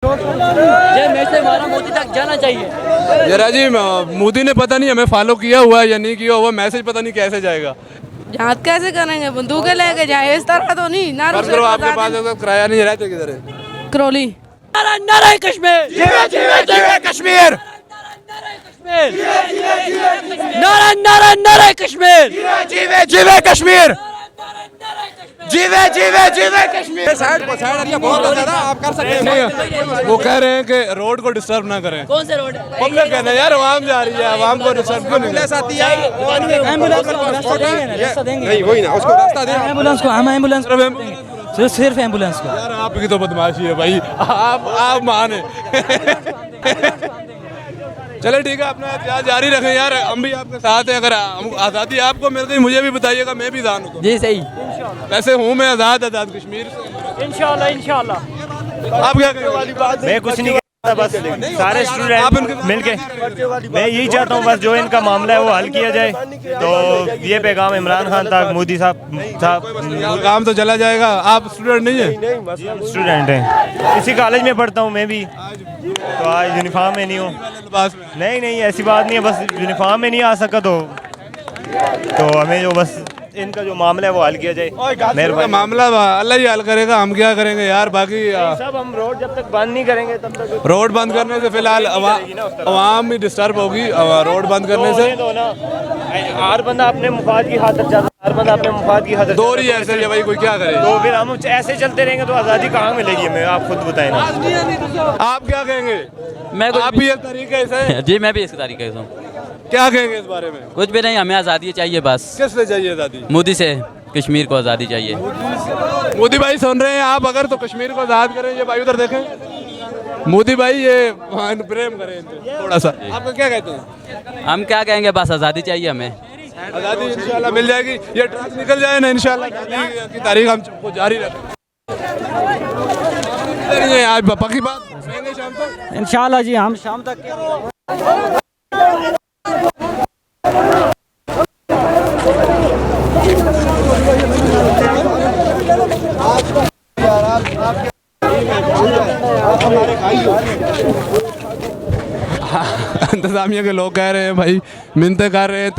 ये मैच से हमारा मोदी तक जाना चाहिए। जरा जी मोदी ने पता नहीं हमें फॉलो किया हुआ है या नहीं किया हुआ, मैसेज पता नहीं कैसे जाएगा। जांच कैसे करेंगे, बंदूकें लेके जाए इस तरह तो नहीं ना। करो आपके पास अगर किराया नहीं रहते किधर है? करौली। नारा कश्मीर, जीवे जीवे जीवे कश्मीर, नारा नारा नारा कश्मीर, जीवे जीवे कश्मीर, जीवे जीवे जीवे कश्मीर। साइड एरिया बहुत ज्यादा आप कर सकते हैं। वो कह रहे हैं कि रोड को डिस्टर्ब ना करें। कौन से रोड? पब्लिक कहते हैं यार आवाम जा रही है, आवाम को डिस्टर्ब क्यों नहीं करें? एम्बुलेंस को रास्ता देंगे ना, रास्ता देंगे। नहीं वही ना, उसको रास्ता दे। एम्बुलेंस को हम एम्बुलेंस को देंगे, सिर्फ एम्बुलेंस को। यार आपकी तो बदमाशी है भाई, आप मान है। चले ठीक है, अपना एहतियात जारी रखें यार, हम भी आपके साथ हैं। अगर आज़ादी आपको मिल गई मुझे भी बताइएगा, मैं भी दान हूँ। जी सही, वैसे हूँ मैं आज़ाद कश्मीर से। इंशाल्लाह इंशाल्लाह। आप क्या कहेंगे? मैं कुछ नहीं कहता, बस सारे स्टूडेंट मिलके मैं यही चाहता हूँ बस जो इनका मामला है वो हल किया जाए। तो ये पैगाम इमरान खान तक, मोदी साहब काम तो चला जाएगा। आप स्टूडेंट नहीं है? स्टूडेंट हैं, इसी कॉलेज में पढ़ता हूँ मैं भी, तो आज यूनिफॉर्म में नहीं हूँ। नहीं ऐसी बात नहीं है, बस यूनिफॉर्म में नहीं आ सका तो हमें जो बस इनका जो मामला है वो हल किया जाए। मेरा मामला अल्लाह ही हल करेगा, हम क्या करेंगे यार। बाकी सब हम रोड जब तक बंद नहीं करेंगे तब तक रोड बंद करने से फिलहाल आवाम भी डिस्टर्ब होगी। रोड बंद करने से तो ना हर बंदा अपने मुफाद की खातिर जाता है, हर बंदा अपने मुफाद की खातिर दो ही ऐसे है भाई, कोई क्या करे। तो फिर हम ऐसे चलते रहेंगे तो आज़ादी कहाँ मिलेगी हमें, आप खुद बताएं ना। आप क्या कहेंगे? मैं आप भी एक तरीके से जी मैं भी इस तरीके से हूँ। क्या कहेंगे इस बारे में? कुछ भी नहीं, हमें आज़ादी चाहिए बस। किससे चाहिए आज़ादी? मोदी से कश्मीर को आज़ादी चाहिए। मोदी भाई सुन रहे हैं आप? अगर तो कश्मीर को आज़ाद करें। ये भाई उधर देखें, मोदी भाई ये प्रेम करें थोड़ा सा। आप क्या कहते हैं? हम क्या कहेंगे, बस आज़ादी चाहिए हमें। आज़ादी इंशाल्लाह मिल जाएगी। ये ट्रक निकल जाए ना इंशाल्लाह, की तारीख हम जारी रखें। आज पक्की बात कहेंगे शाम तक इंशाल्लाह जी, हम शाम तक। इंतज़ामिया के लोग कह रहे हैं भाई, मिन्नतें कर रहे हैं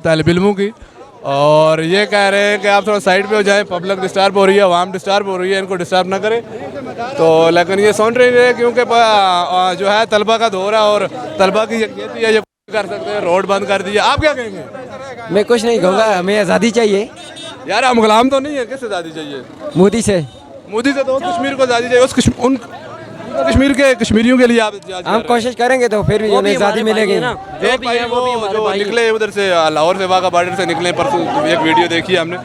तालिब इल्मों की, और ये कह रहे हैं कि आप थोड़ा साइड पे हो जाएं, पब्लिक डिस्टर्ब हो रही है, आवाम डिस्टर्ब हो रही है, इनको डिस्टर्ब ना करें। तो लेकिन ये सुन रहे हैं क्योंकि जो है तलबा का दौर है और तलबा की ये कर सकते हैं, रोड बंद कर दिया। आप क्या कहेंगे? मैं कुछ नहीं कहूँगा, हमें आज़ादी चाहिए। यार हम गुलाम तो नहीं है, किस आज़ादी चाहिए? मोदी से तो कश्मीर को आज़ादी चाहिए। उन कश्मीर के कश्मीरियों के लिए आप हम कोशिश करेंगे तो फिर भी उन्हें आज़ादी मिलेगी। एक भाई वो जो निकले उधर से लाहौर से, वाघा बॉर्डर से निकले परसों, एक वीडियो देखी हमने,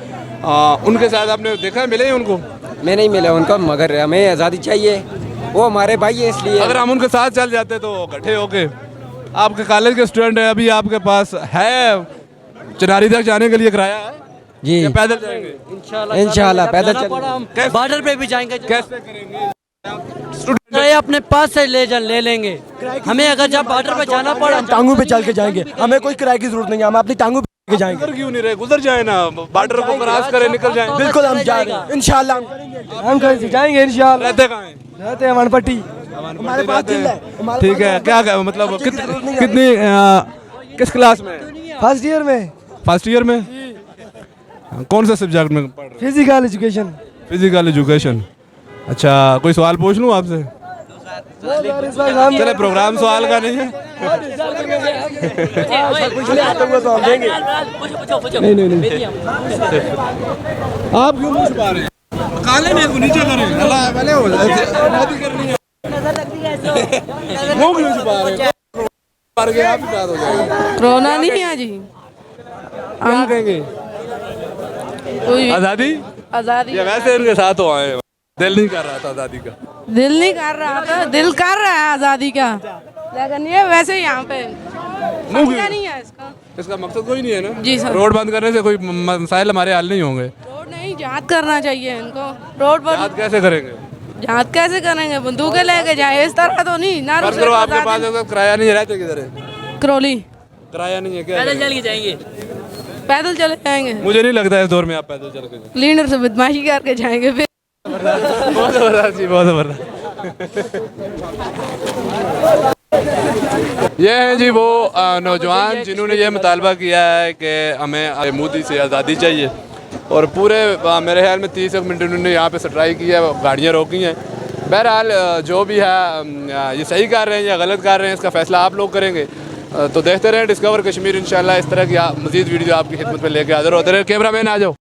उनके साथ आपने देखा, मिले हैं उनको? मैं नहीं मिला उनको, मगर हमें आज़ादी चाहिए, वो हमारे भाई है इसलिए। अगर हम उनके साथ चल जाते तो इकट्ठे होके, आपके कॉलेज के स्टूडेंट है, अभी आपके पास है चिनारी तक जाने के लिए किराया है जी? पैदल जाएंगे? इंशाल्लाह पैदल चल। बॉर्डर पे भी जाएंगे, कैसे करेंगे? अपने पास से ले लेंगे। हमें अगर जब बॉर्डर पे जाना पड़ा, टांगों पे चल के जाएंगे, हमें कोई किराए की जरूरत नहीं है, हम अपनी टांगों पे जाएंगे। गुजर क्यों नहीं रहे? गुजर जाए ना, बॉर्डर को क्रॉस करें, निकल जाए। बिल्कुल हम जा रहे हैं इंशाल्लाह, हम कहीं से जाएंगे इंशाल्लाह। रहते कहाँ हैं? रहते हैं वनपट्टी, हमारे पास जिला है। ठीक है, क्या मतलब कितनी किस क्लास में? फर्स्ट ईयर में। फर्स्ट ईयर में? कौन सा सब्जेक्ट में पढ़ रहे? Physical education. Physical education. अच्छा, कोई सवाल पूछ लूँ आपसे? चले, प्रोग्राम सवाल का नहीं है। नहीं आप क्यों नहीं छुपा रहे? काले ने नीचे करें, अल्लाह वाले हो शादी करनी है, वो क्यों छुपा रहे? मर गए आप बात हो जाएगी। कोरोना नहीं है जी। क्या कहेंगे? आज़ादी आज़ादी या वैसे इनके साथ हो आए? दिल नहीं कर रहा था आज़ादी का। दिल नहीं कर रहा था, दिल कर रहा है आज़ादी का, लेकिन ये वैसे यहाँ पे मसला नहीं है इसका मकसद कोई नहीं है ना जी सर। रोड बंद करने से कोई मसाइल हमारे हल नहीं होंगे। रोड नहीं, जांच करना चाहिए इनको। रोड पर जांच कैसे करेंगे? जांच कैसे करेंगे, बंदूकें लेके जाए इस तरह तो नहीं ना। करो आपके पास अगर किराया नहीं रहते किधर है? करौली। किराया नहीं है क्या? पैदल चल के जाएंगे। पैदल चले जाएंगे। मुझे नहीं लगता इस दौर में आप पैदल चल के लीडर से बदमाशी करके जाएंगे फिर। बहुत जबरदस्त जी, बहुत जबरदस्त। ये हैं जी वो नौजवान जिन्होंने ये मुतालबा किया है कि हमें मोदी से आज़ादी चाहिए, और पूरे मेरे ख्याल में 30 मिनट उन्होंने यहाँ पे स्ट्राइक किया है, गाड़ियाँ रोकी हैं। बहरहाल जो भी है ये सही कर रहे हैं या गलत कर रहे हैं, इसका फ़ैसला आप लोग करेंगे। तो देखते रहें डिस्कवर कश्मीर, इंशाल्लाह इस तरह की मज़ीद वीडियो आपकी खिदमत में लेके हाजिर होते रहे। कैमरा मैन आ जाओ।